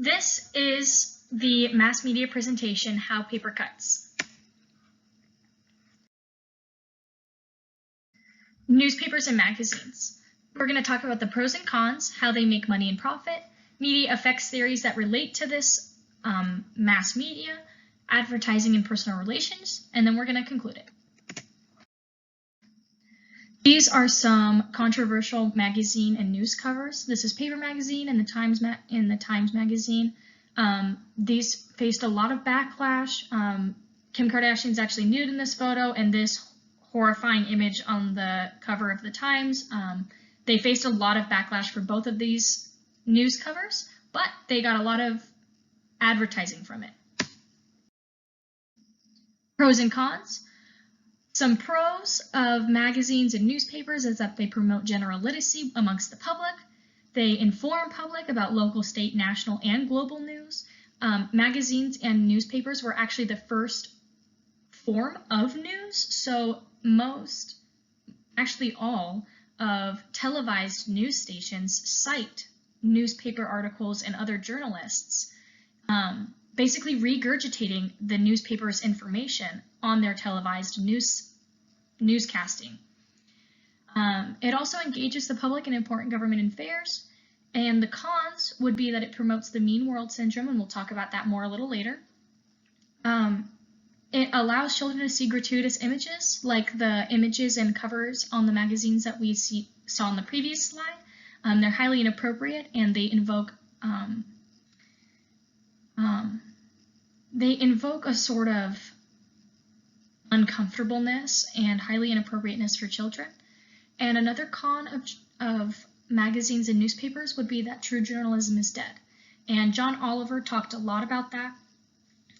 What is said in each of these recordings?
This is the mass media presentation, How Paper Cuts. Newspapers and magazines. We're going to talk about the pros and cons, how they make money and profit, media effects theories that relate to this mass media, advertising and personal relations, and then we're going to conclude it. These are some controversial magazine and news covers. This is Paper Magazine and the Times Magazine. These faced a lot of backlash. Kim Kardashian's actually nude in this photo, and this horrifying image on the cover of the Times. They faced a lot of backlash for both of these news covers, but they got a lot of advertising from it. Pros and cons. Some pros of magazines and newspapers is that they promote general literacy amongst the public. They inform public about local, state, national, and global news. Magazines and newspapers were actually the first form of news, so all of televised news stations cite newspaper articles and other journalists, basically regurgitating the newspaper's information on their televised newscasting. It also engages the public in important government affairs, and the cons would be that it promotes the mean world syndrome, and we'll talk about that more a little later. It allows children to see gratuitous images, like the images and covers on the magazines that we saw in the previous slide. They're highly inappropriate, and they invoke a sort of uncomfortableness and highly inappropriateness for children. And another con of magazines and newspapers would be that true journalism is dead. And John Oliver talked a lot about that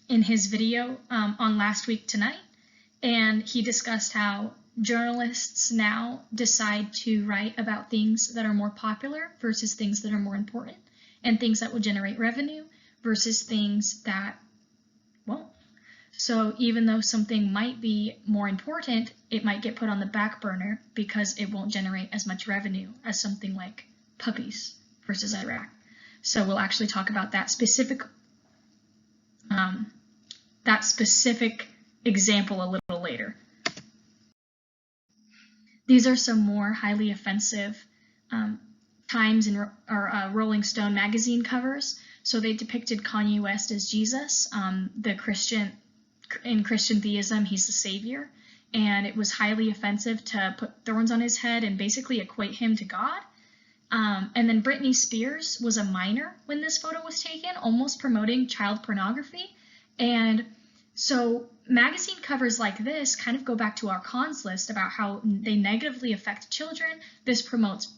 in his video on Last Week Tonight, and he discussed how journalists now decide to write about things that are more popular versus things that are more important, and things that will generate revenue versus things that won't. So even though something might be more important, it might get put on the back burner because it won't generate as much revenue as something like puppies versus Iraq. So we'll actually talk about that specific example a little later. These are some more highly offensive Times and Rolling Stone magazine covers. So they depicted Kanye West as Jesus, in Christian theism, he's the savior, and it was highly offensive to put thorns on his head and basically equate him to God. And then Britney Spears was a minor when this photo was taken, almost promoting child pornography. And so magazine covers like this kind of go back to our cons list about how they negatively affect children. This promotes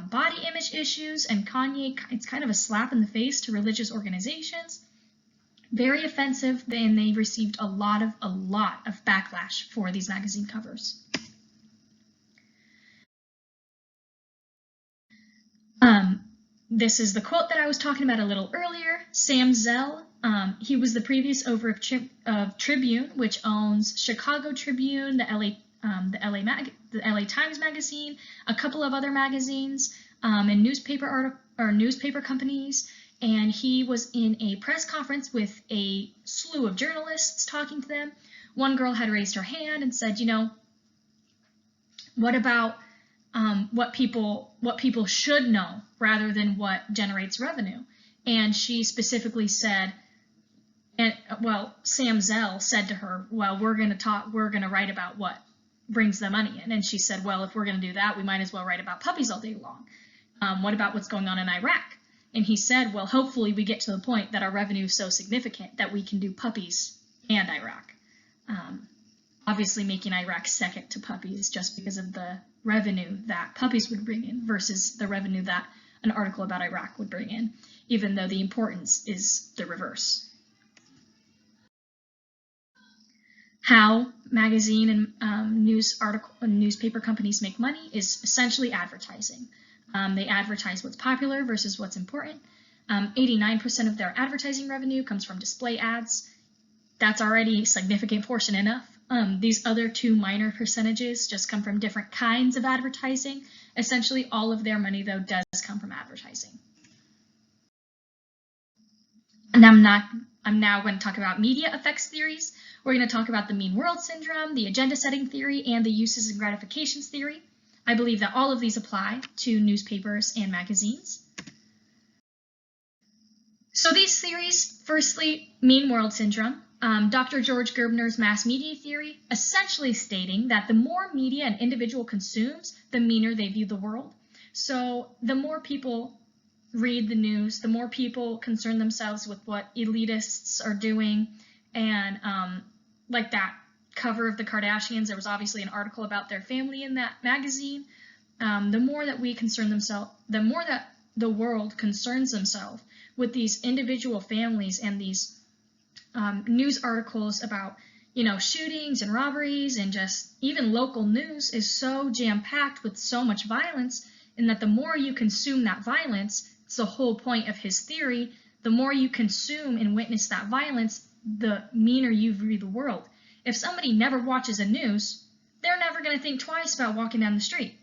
body image issues, and Kanye, it's kind of a slap in the face to religious organizations. Very offensive, and they received a lot of backlash for these magazine covers. This is the quote that I was talking about a little earlier. Sam Zell, he was the previous owner of Tribune, which owns Chicago Tribune, the LA Times magazine, a couple of other magazines, and newspaper companies. And he was in a press conference with a slew of journalists talking to them. One girl had raised her hand and said, what about what people should know rather than what generates revenue? And she specifically said, Sam Zell said to her, well, we're going to write about what brings the money in. And she said, well, if we're going to do that, we might as well write about puppies all day long. What about what's going on in Iraq? And he said, well, hopefully we get to the point that our revenue is so significant that we can do puppies and Iraq. Obviously making Iraq second to puppies just because of the revenue that puppies would bring in versus the revenue that an article about Iraq would bring in, even though the importance is the reverse. How magazine and newspaper companies make money is essentially advertising. They advertise what's popular versus what's important. 89% of their advertising revenue comes from display ads. That's already a significant portion enough. These other two minor percentages just come from different kinds of advertising. Essentially, all of their money, though, does come from advertising. I'm now going to talk about media effects theories. We're going to talk about the mean world syndrome, the agenda setting theory, and the uses and gratifications theory. I believe that all of these apply to newspapers and magazines. So these theories, firstly, mean world syndrome. Dr. George Gerbner's mass media theory, essentially stating that the more media an individual consumes, the meaner they view the world. So the more people read the news, the more people concern themselves with what elitists are doing, and like that cover of the Kardashians, there was obviously an article about their family in that magazine. The more that we concern themselves, the more that the world concerns themselves with these individual families and these news articles about, shootings and robberies, and just even local news is so jam-packed with so much violence, and that the more you consume that violence, it's the whole point of his theory, the more you consume and witness that violence, the meaner you view the world. If somebody never watches the news, they're never going to think twice about walking down the street.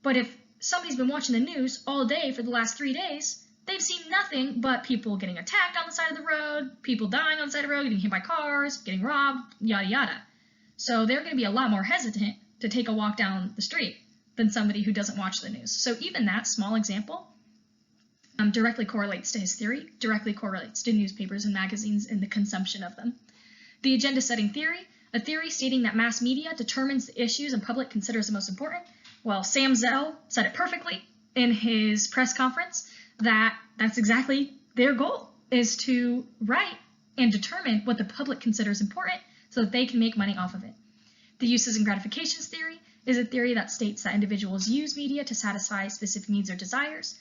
But if somebody's been watching the news all day for the last 3 days, they've seen nothing but people getting attacked on the side of the road, people dying on the side of the road, getting hit by cars, getting robbed, yada yada. So they're going to be a lot more hesitant to take a walk down the street than somebody who doesn't watch the news. So even that small example directly correlates to his theory, directly correlates to newspapers and magazines and the consumption of them. The agenda setting theory, a theory stating that mass media determines the issues the public considers the most important. Well, Sam Zell said it perfectly in his press conference, that's exactly their goal, is to write and determine what the public considers important so that they can make money off of it. The uses and gratifications theory is a theory that states that individuals use media to satisfy specific needs or desires.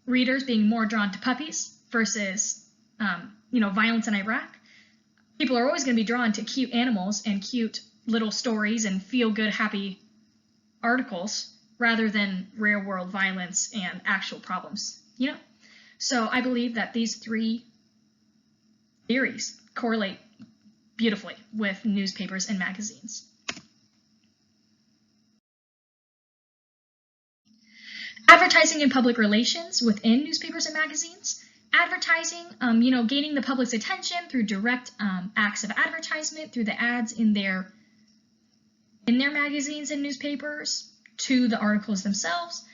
Readers being more drawn to puppies versus, violence in Iraq. People are always going to be drawn to cute animals and cute little stories and feel-good, happy articles rather than real-world violence and actual problems, So I believe that these three theories correlate beautifully with newspapers and magazines. Advertising and public relations within newspapers and magazines. Advertising, gaining the public's attention through direct acts of advertisement, through the ads in their magazines and newspapers to the articles themselves.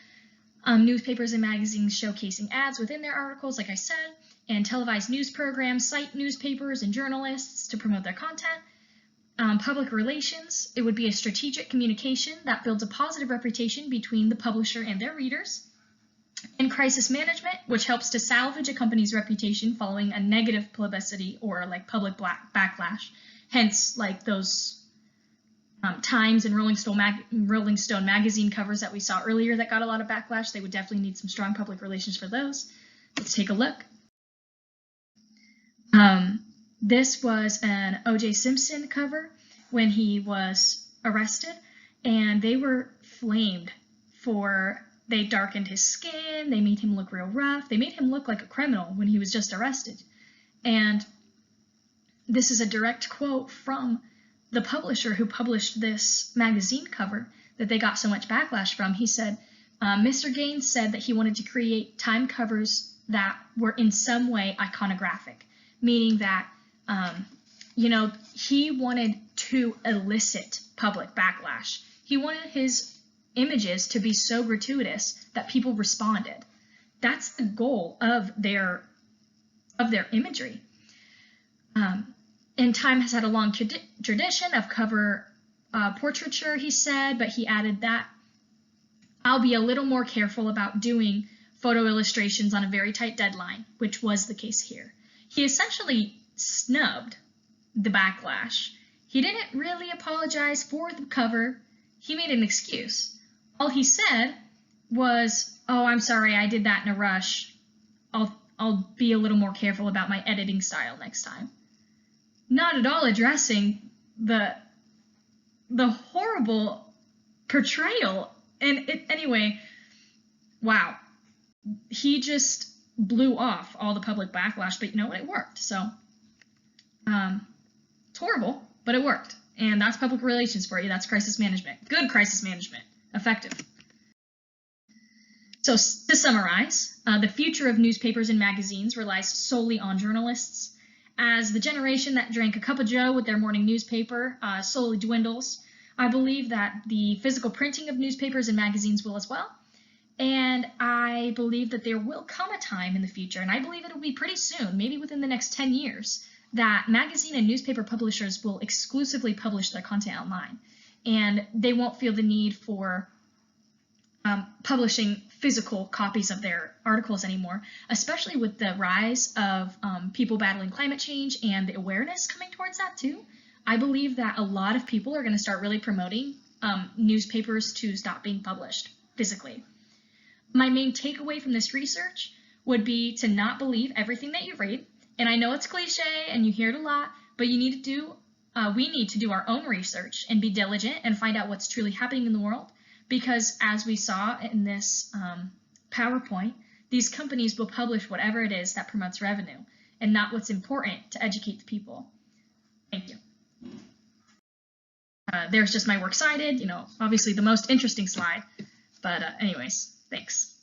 Newspapers and magazines showcasing ads within their articles, like I said, and televised news programs cite newspapers and journalists to promote their content. Public relations, it would be a strategic communication that builds a positive reputation between the publisher and their readers. And crisis management, which helps to salvage a company's reputation following a negative publicity or like public backlash. Hence, like those Times and Rolling Stone magazine covers that we saw earlier that got a lot of backlash. They would definitely need some strong public relations for those. Let's take a look. This was an O.J. Simpson cover when he was arrested, and they were flamed they darkened his skin, they made him look real rough, they made him look like a criminal when he was just arrested. And this is a direct quote from the publisher who published this magazine cover that they got so much backlash from. He said, Mr. Gaines said that he wanted to create Time covers that were in some way iconographic, meaning that, he wanted to elicit public backlash. He wanted his images to be so gratuitous that people responded. That's the goal of their imagery. And Time has had a long tradition of cover portraiture, he said, but he added that I'll be a little more careful about doing photo illustrations on a very tight deadline, which was the case here. He essentially snubbed the backlash. He didn't really apologize for the cover. He made an excuse. All he said was, "Oh, I'm sorry, I did that in a rush. I'll be a little more careful about my editing style next time." Not at all addressing the horrible portrayal. And anyway, wow. He just blew off all the public backlash, but you know what? It worked. So it's horrible, but it worked. And that's public relations for you. That's crisis management. Good crisis management. Effective. So to summarize, the future of newspapers and magazines relies solely on journalists. As the generation that drank a cup of joe with their morning newspaper slowly dwindles, I believe that the physical printing of newspapers and magazines will as well. And I believe that there will come a time in the future, and I believe it'll be pretty soon, maybe within the next 10 years, that magazine and newspaper publishers will exclusively publish their content online. And they won't feel the need for publishing physical copies of their articles anymore, especially with the rise of people battling climate change and the awareness coming towards that too. I believe that a lot of people are going to start really promoting newspapers to stop being published physically. My main takeaway from this research would be to not believe everything that you read. And I know it's cliche and you hear it a lot, but you need to do, we need to do our own research and be diligent and find out what's truly happening in the world. Because as we saw in this PowerPoint, these companies will publish whatever it is that promotes revenue and not what's important to educate the people. Thank you. There's just my works cited, obviously the most interesting slide. But anyways, thanks.